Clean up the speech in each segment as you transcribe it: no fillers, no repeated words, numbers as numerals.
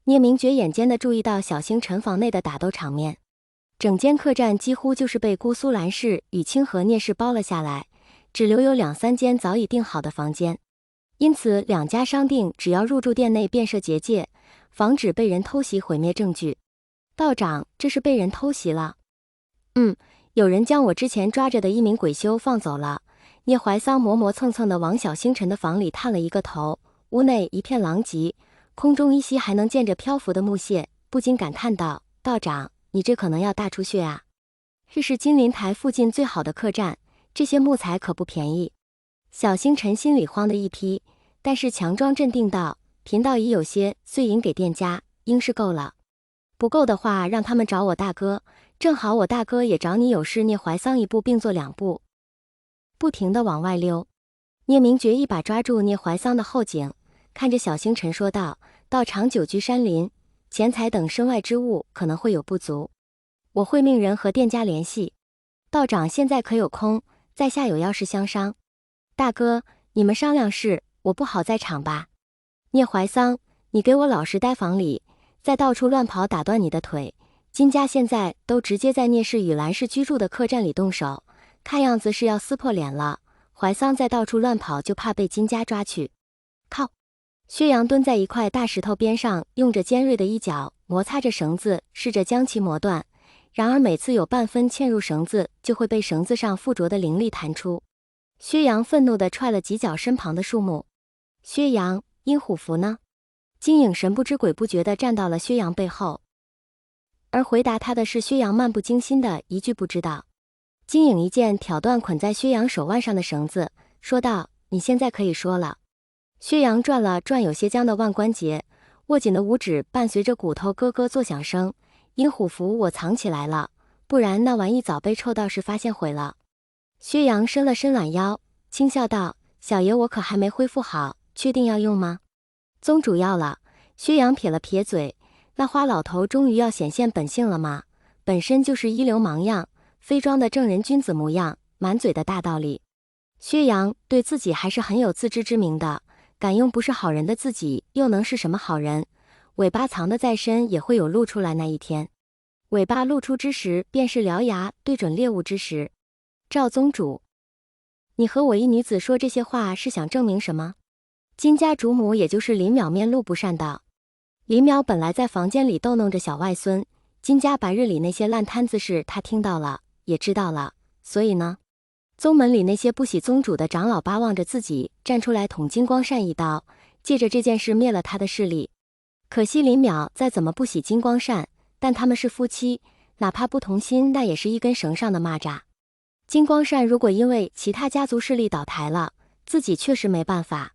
聂明觉眼尖地注意到小星辰房内的打斗场面，整间客栈几乎就是被姑苏蓝氏与清河聂氏包了下来，只留有2、3间早已订好的房间。因此两家商定，只要入住店内便设结界，防止被人偷袭毁灭证据。道长，这是被人偷袭了。有人将我之前抓着的一名鬼修放走了。聂怀桑磨磨蹭蹭地往小星辰的房里探了一个头，屋内一片狼藉，空中依稀还能见着漂浮的木屑，不禁感叹道：道长，你这可能要大出血啊！这是金陵台附近最好的客栈，这些木材可不便宜。小星辰心里慌得一批，但是强装镇定道：贫道已有些，碎银给店家，应是够了。不够的话，让他们找我大哥，正好我大哥也找你有事。聂怀桑一步并作2步，不停地往外溜。聂明觉一把抓住聂怀桑的后颈，看着小星辰说道：道长久居山林，钱财等身外之物可能会有不足，我会命人和店家联系。道长现在可有空，在下有要事相商。大哥，你们商量事，我不好在场吧？聂怀桑，你给我老实待房里，再到处乱跑打断你的腿。金家现在都直接在聂氏与蓝氏居住的客栈里动手，看样子是要撕破脸了。怀桑再到处乱跑，就怕被金家抓去。靠！薛洋蹲在一块大石头边上，用着尖锐的一脚摩擦着绳子，试着将其磨断。然而每次有半分嵌入绳子，就会被绳子上附着的灵力弹出。薛洋愤怒地踹了几脚身旁的树木。薛洋，阴虎符呢？金影神不知鬼不觉地站到了薛洋背后，而回答他的是薛洋漫不经心的一句不知道。金影一剑挑断捆在薛洋手腕上的绳子，说道：你现在可以说了。薛洋转了转有些僵的腕关节，握紧的五指伴随着骨头咯咯作响声。阴虎符我藏起来了，不然那玩意早被臭道士发现毁了。薛洋伸了伸懒腰，轻笑道：小爷我可还没恢复好，确定要用吗？宗主要了。薛洋撇了撇嘴，那花老头终于要显现本性了吗？本身就是一流氓样，非装的正人君子模样，满嘴的大道理。薛洋对自己还是很有自知之明的，敢用不是好人的自己，又能是什么好人？尾巴藏得再深，也会有露出来那一天。尾巴露出之时，便是獠牙对准猎物之时。赵宗主，你和我一女子说这些话是想证明什么？金家主母也就是林淼面露不善道。林淼本来在房间里逗弄着小外孙，金家白日里那些烂摊子事他听到了，也知道了，所以呢，宗门里那些不喜宗主的长老巴望着自己站出来捅金光善一刀，借着这件事灭了他的势力。可惜林淼再怎么不喜金光善，但他们是夫妻，哪怕不同心，那也是一根绳上的蚂蚱。金光善如果因为其他家族势力倒台了，自己确实没办法，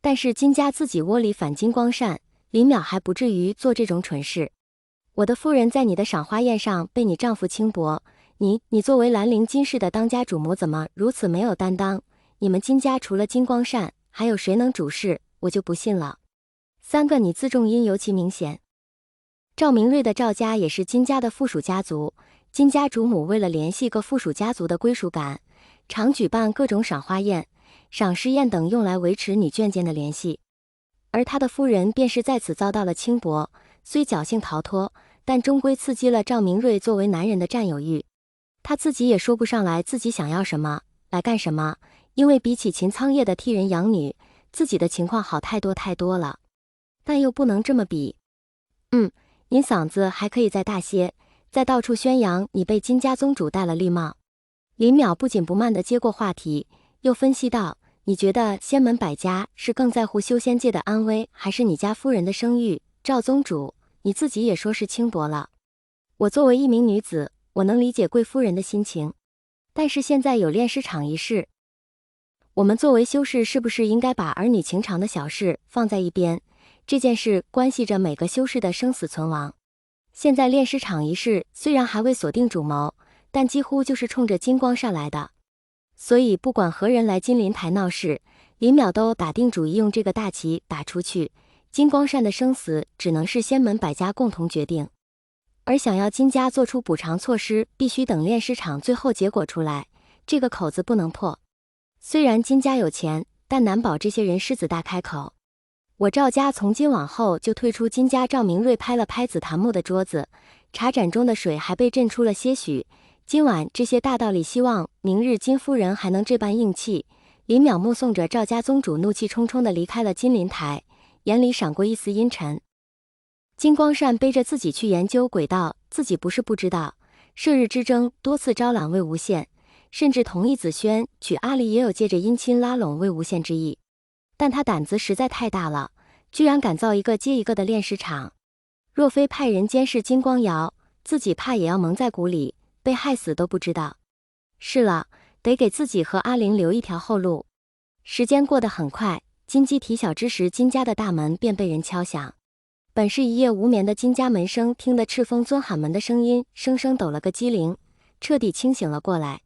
但是金家自己窝里反金光善，林淼还不至于做这种蠢事。我的夫人在你的赏花宴上被你丈夫轻薄，你作为兰陵金氏的当家主母，怎么如此没有担当？你们金家除了金光善，还有谁能主事？我就不信了。3个你字重音尤其明显。赵明瑞的赵家也是金家的附属家族，金家主母为了联系各附属家族的归属感，常举办各种赏花宴、赏识宴等，用来维持女眷间的联系。而他的夫人便是在此遭到了轻薄，虽侥幸逃脱，但终归刺激了赵明瑞作为男人的占有欲。他自己也说不上来自己想要什么，来干什么，因为比起秦苍叶的替人养女，自己的情况好太多太多了。但又不能这么比。您嗓子还可以再大些，再到处宣扬你被金家宗主戴了绿帽。林淼不紧不慢地接过话题，又分析道：你觉得仙门百家是更在乎修仙界的安危，还是你家夫人的声誉？赵宗主，你自己也说是轻薄了。我作为一名女子，我能理解贵夫人的心情，但是现在有炼尸场一事，我们作为修士是不是应该把儿女情长的小事放在一边？这件事关系着每个修士的生死存亡。现在炼尸场一事虽然还未锁定主谋，但几乎就是冲着金光善来的，所以不管何人来金陵台闹事，林淼都打定主意用这个大旗打出去。金光善的生死只能是仙门百家共同决定，而想要金家做出补偿措施，必须等炼尸场最后结果出来，这个口子不能破。虽然金家有钱，但难保这些人狮子大开口。我赵家从今往后就退出金家。赵明瑞拍了拍紫檀木的桌子，茶盏中的水还被震出了些许。今晚这些大道理，希望明日金夫人还能这般硬气。林淼目送着赵家宗主怒气冲冲地离开了金陵台，眼里闪过一丝阴沉。金光善背着自己去研究轨道，自己不是不知道，射日之争多次招揽魏无羡，甚至同意子轩娶阿离也有借着姻亲拉拢魏无羡之意，但他胆子实在太大了，居然敢造一个接一个的炼尸场。若非派人监视金光瑶，自己怕也要蒙在鼓里，被害死都不知道。是了，得给自己和阿玲留一条后路。时间过得很快，金鸡啼晓之时，金家的大门便被人敲响。本是一夜无眠的金家门生听得赤峰尊喊门的声音，生生抖了个机灵，彻底清醒了过来。